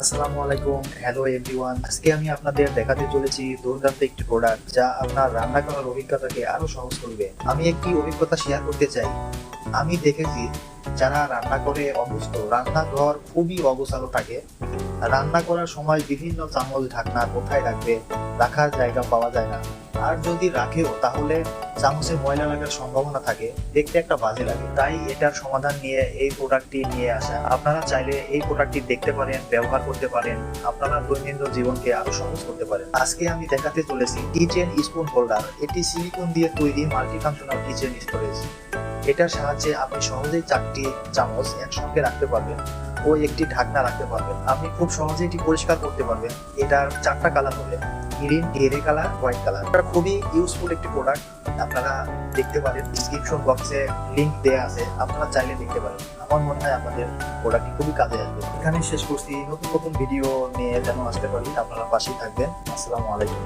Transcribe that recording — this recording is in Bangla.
আসসালামু আলাইকুম, হ্যালো এভরিওয়ান। আজকে আমি আপনাদের দেখাতে চলেছি দুর্দান্ত একটি প্রোডাক্ট যা আপনার রান্না করার অভিজ্ঞতাকে আরো সহজ করবে। আমি একটি অভিজ্ঞতা শেয়ার করতে চাই। আমি দেখেছি যারা রান্না করে অভ্যস্ত, রান্নাঘর খুবই অগোছালো থাকে। রান্না করার সময় বিভিন্ন চামচ ঢাকনা কোথায় রাখবে, রাখার জায়গা পাওয়া যায় না। আর যদি রাখেও তাহলে চামচে ময়লা লাগার সম্ভাবনা থাকে, দেখতে একটা বাজে লাগে। তাই এটার সমাধান নিয়ে এই প্রোডাক্টটি নিয়ে আসা। আপনারা চাইলে এই প্রোডাক্টটি দেখতে পারেন, ব্যবহার করতে পারেন, আপনারা দৈনন্দিন জীবনকে আরো সহজ করতে পারেন। আজকে আমি দেখাতে চলেছি কিচেন স্পুন হোল্ডার। এটি সিলিকন দিয়ে তৈরি মাল্টি ফাংশনাল কিচেন স্টোরেজ। এটার সাহায্যে আপনি সহজেই 4টি চামচ একসঙ্গে রাখতে পারবেন ও একটি ঢাকনা রাখতে পারবেন। আপনি খুব সহজেই এটি পরিষ্কার করতে পারবেন। এটার 4টা কালার হবে, green, grey colour, white colour. এটা খুবই ইউজফুল একটি প্রোডাক্ট। আপনারা দেখতে পারেন, ডিসক্রিপশন বক্সে লিংক দেওয়া আছে, আপনারা চাইলে দেখতে পারেন। আমার মনে হয় আপনাদের প্রোডাক্টটি খুবই কাজে আসবে। এখানে শেষ করছি। নতুন নতুন ভিডিও নিয়ে যেন আসতে পারি, আপনারা পাশেই থাকবেন। আসসালামু আলাইকুম।